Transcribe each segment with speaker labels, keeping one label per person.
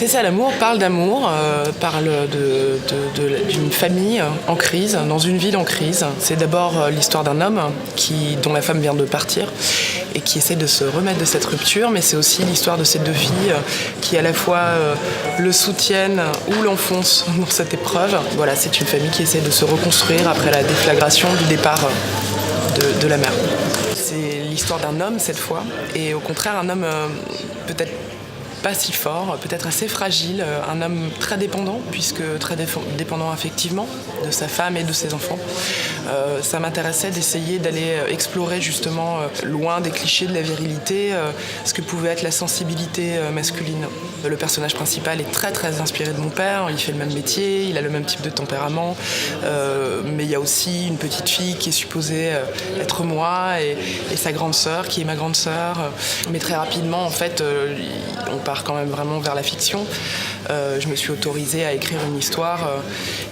Speaker 1: C'est ça, l'amour parle d'amour, parle d'une famille en crise, dans une ville en crise. C'est d'abord l'histoire d'un homme dont la femme vient de partir et qui essaie de se remettre de cette rupture, mais c'est aussi l'histoire de ces deux filles qui à la fois le soutiennent ou l'enfoncent dans cette épreuve. Voilà, c'est une famille qui essaie de se reconstruire après la déflagration du départ de la mère. C'est l'histoire d'un homme cette fois, et au contraire un homme peut-être pas si fort, peut-être assez fragile, un homme très dépendant, puisque très dépendant affectivement de sa femme et de ses enfants. Ça m'intéressait d'essayer d'aller explorer justement loin des clichés de la virilité, ce que pouvait être la sensibilité masculine. Le personnage principal est très très inspiré de mon père, il fait le même métier, il a le même type de tempérament, mais il y a aussi une petite fille qui est supposée être moi et sa grande sœur qui est ma grande sœur. Mais très rapidement en fait, on part quand même vraiment vers la fiction. Je me suis autorisée à écrire une histoire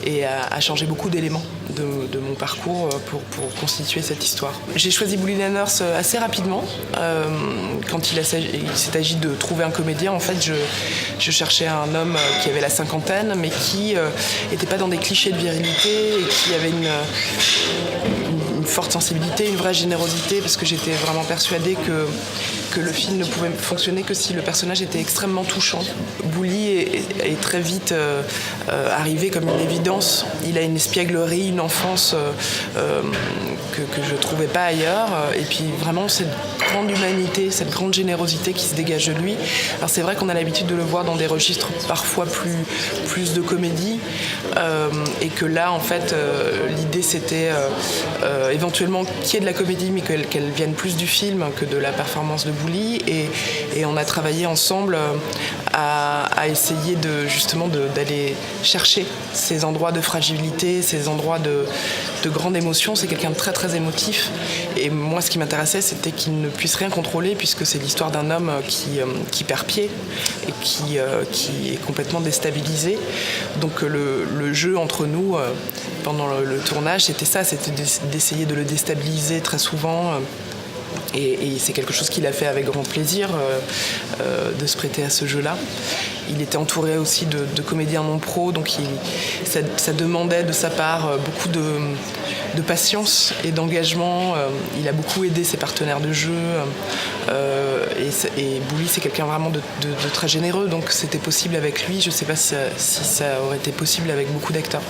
Speaker 1: et à changer beaucoup d'éléments de mon parcours pour constituer cette histoire. J'ai choisi Bully Lenners assez rapidement. Quand il s'est agi de trouver un comédien, en fait, je cherchais un homme qui avait la cinquantaine, mais qui n'était pas dans des clichés de virilité et qui avait une forte sensibilité, une vraie générosité, parce que j'étais vraiment persuadée que le film ne pouvait fonctionner que si le personnage était extrêmement touchant. Bully est très vite arrivé comme une évidence. Il a une espièglerie, une enfance que je ne trouvais pas ailleurs. Et puis vraiment cette grande humanité, cette grande générosité qui se dégage de lui. Alors c'est vrai qu'on a l'habitude de le voir dans des registres parfois plus de comédie. Et que là, en fait, l'idée c'était éventuellement qu'il y ait de la comédie, mais qu'elle vienne plus du film que de la performance de Bully. Et on a travaillé ensemble à essayer d'aller chercher ces endroits de fragilité, ces endroits de grande émotion. C'est quelqu'un de très très émotif. Et moi, ce qui m'intéressait, c'était qu'il ne puisse rien contrôler, puisque c'est l'histoire d'un homme qui perd pied et qui est complètement déstabilisé. Donc le jeu entre nous pendant le tournage, c'était ça, c'était d'essayer de le déstabiliser très souvent. Et c'est quelque chose qu'il a fait avec grand plaisir, de se prêter à ce jeu-là. Il était entouré aussi de comédiens non pros, donc ça demandait de sa part beaucoup de patience et d'engagement. Il a beaucoup aidé ses partenaires de jeu. Et Bully, c'est quelqu'un vraiment de très généreux, donc c'était possible avec lui. Je ne sais pas si ça aurait été possible avec beaucoup d'acteurs.